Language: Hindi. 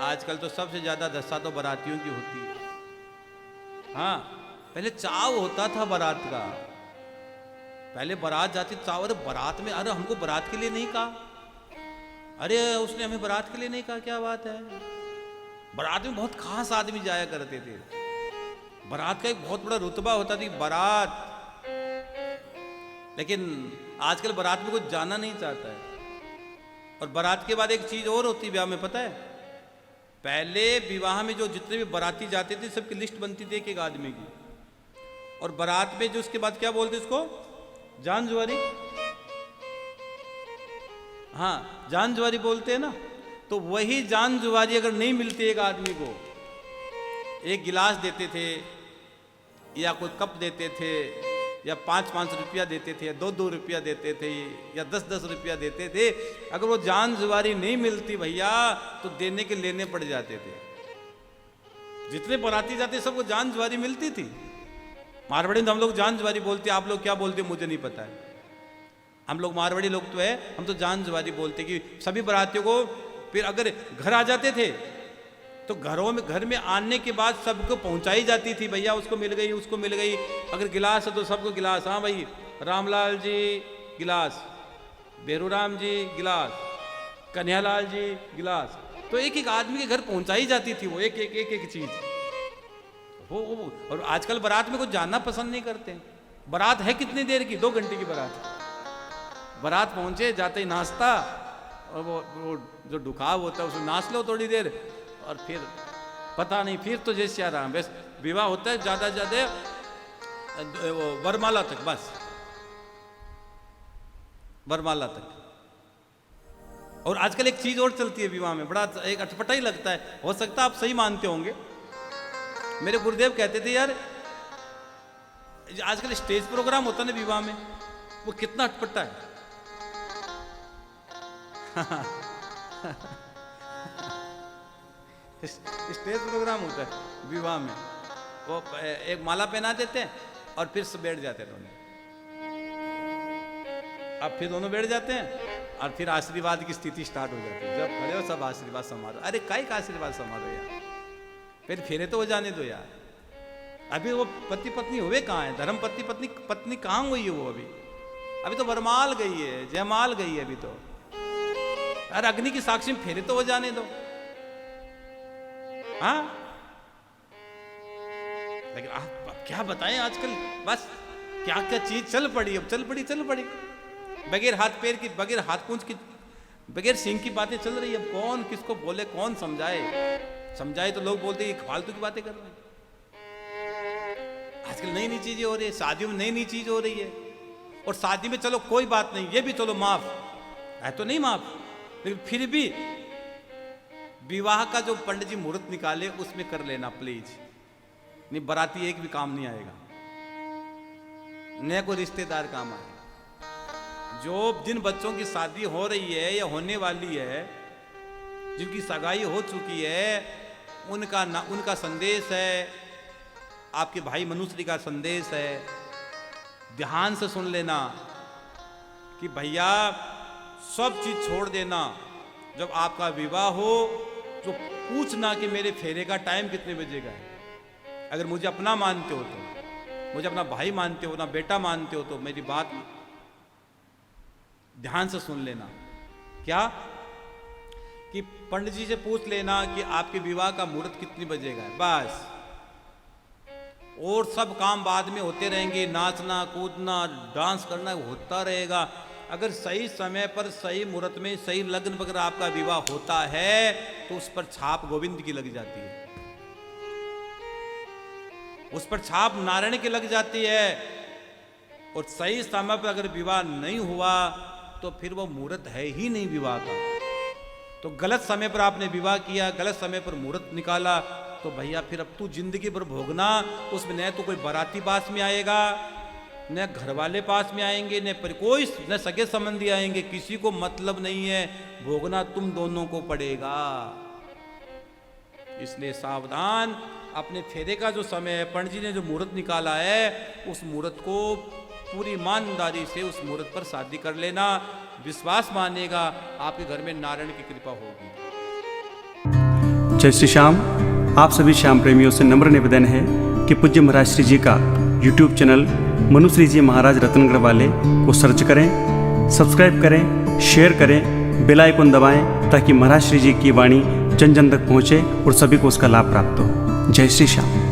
आजकल तो सबसे ज्यादा धस्सा तो बारातियों की होती है। हाँ, पहले चाव होता था बारात का। पहले बारात जाती चाव, अरे बारात में, अरे हमको बारात के लिए नहीं कहा, अरे उसने हमें बारात के लिए नहीं कहा, क्या बात है। बारात में बहुत खास आदमी जाया करते थे। बारात का एक बहुत बड़ा रुतबा होता था बारात। लेकिन आजकल बारात में कोई जाना नहीं चाहता है। और बारात के बाद एक चीज और होती ब्याह में, पता है, पहले विवाह में जो जितने भी बाराती जाते थे सबकी लिस्ट बनती थी एक एक आदमी की। और बारात में जो उसके बाद क्या बोलते इसको, जान जुआरी। हाँ, जान जुआरी बोलते हैं ना। तो वही जान जुआरी अगर नहीं मिलती एक आदमी को, एक गिलास देते थे या कोई कप देते थे या 5-5 रुपया देते थे या 2-2 रुपया देते थे या 10-10 रुपया देते थे, अगर वो जान जुआरी नहीं मिलती भैया तो देने के लेने पड़ जाते थे। जितने बाराती जाते सबको जान जुआरी मिलती थी। मारवाड़ी में हम लोग जान जुआरी बोलते, आप लोग क्या बोलते मुझे नहीं पता है। हम लोग मारवाड़ी लोग तो है, हम तो जान जुआरी बोलते कि सभी बारातियों को फिर अगर घर आ जाते थे तो घर में आने के बाद सबको पहुंचाई जाती थी, भैया उसको मिल गई, उसको मिल गई। अगर गिलास है तो सबको गिलास, हाँ भाई रामलाल जी गिलास, बेरूराम जी गिलास, कन्हैयालाल जी गिलास। तो एक एक आदमी के घर पहुंचाई जाती थी वो एक एक चीज वो। और आजकल बारात में कुछ जानना पसंद नहीं करते। बारात है कितनी देर की, 2 घंटे की बारात। बारात पहुंचे, जाते ही नाश्ता और वो जो डुकाव होता है उसमें नाच लो थोड़ी देर, और फिर पता नहीं, फिर तो जैसे आराम। बस विवाह होता है ज्यादा ज्यादा वो वरमाला तक, बस वरमाला तक। और आजकल एक चीज और चलती है विवाह में, बड़ा एक अटपटा ही लगता है, हो सकता है आप सही मानते होंगे। मेरे गुरुदेव कहते थे यार आजकल स्टेज प्रोग्राम होता है ना विवाह में, वो कितना अटपटा है। स्टेज प्रोग्राम होता है विवाह में, वो एक माला पहना देते हैं और फिर सब बैठ जाते हैं दोनों। अब फिर दोनों बैठ जाते हैं और फिर आशीर्वाद की स्थिति स्टार्ट हो जाती है। जब खड़े हो सब आशीर्वाद समारोह, अरे काहे का आशीर्वाद समारोह यार, फिर फेरे तो हो जाने दो यार। अभी वो पति पत्नी हुए कहाँ है, धर्म पत्नी पत्नी कहाँ हुई है वो अभी तो वरमाल गई है, जयमाल गई है अभी तो। अरे अग्नि की साक्षी में फेरे तो हो जाने दो। हाँ, लेकिन आप क्या बताएं आजकल, बस क्या क्या चीज चल पड़ी, अब चल पड़ी बगैर हाथ पैर की, बगैर हाथ पूंछ की, बगैर सिंह की बातें चल रही है। अब कौन किसको बोले, कौन समझाए तो लोग बोलते हैं फालतू की बातें कर रहे हैं। आजकल नई नई चीजें हो रही है, शादियों में नई चीज हो रही है। और शादी में चलो कोई बात नहीं, ये भी चलो माफ है, तो नहीं माफ, लेकिन फिर भी विवाह का जो पंडित जी मुहूर्त निकाले उसमें कर लेना प्लीज। नहीं बाराती एक भी काम नहीं आएगा, न कोई रिश्तेदार काम आएगा। जो जिन बच्चों की शादी हो रही है या होने वाली है, जिनकी सगाई हो चुकी है, उनका संदेश है, आपके भाई मनुश्री का संदेश है। ध्यान से सुन लेना कि भैया सब चीज छोड़ देना। जब आपका विवाह हो तो पूछना कि मेरे फेरे का टाइम कितने बजे का है। अगर मुझे अपना मानते हो तो, मुझे अपना भाई मानते हो, ना बेटा मानते हो, तो मेरी बात ध्यान से सुन लेना। क्या कि पंडित जी से पूछ लेना कि आपके विवाह का मुहूर्त कितनी बजे का है, बस। और सब काम बाद में होते रहेंगे, नाचना कूदना डांस करना होता रहेगा। अगर सही समय पर सही मुहूर्त में सही लग्न वगैरह आपका विवाह होता है तो उस पर छाप गोविंद की लग जाती है, उस पर छाप नारायण की लग जाती है। और सही समय पर अगर विवाह नहीं हुआ तो फिर वो मुहूर्त है ही नहीं विवाह का। तो गलत समय पर आपने विवाह किया, गलत समय पर मुहूर्त निकाला, तो भैया फिर अब तू जिंदगी भर भोगना। उसमें न तो कोई बाराती पास में आएगा, न घर वाले पास में आएंगे, न सगे संबंधी आएंगे, किसी को मतलब नहीं है, भोगना तुम दोनों को पड़ेगा। इसलिए सावधान। अपने फेरे का जो समय है, पंडित जी ने जो मुहूर्त निकाला है, उस मुहूर्त को पूरी ईमानदारी से उस मुहूर्त पर शादी कर लेना। विश्वास मानेगा, आपके घर में नारायण की कृपा होगी। जय श्री श्याम। आप सभी श्याम प्रेमियों से नम्र निवेदन है कि पूज्य महाराज श्री जी का यूट्यूब चैनल मनुश्री जी महाराज रतनगढ़ वाले को सर्च करें, सब्सक्राइब करें, शेयर करें, बेल आइकन दबाएं ताकि महाराज श्री जी की वाणी जन जन तक पहुँचे और सभी को उसका लाभ प्राप्त हो। जय श्री श्याम।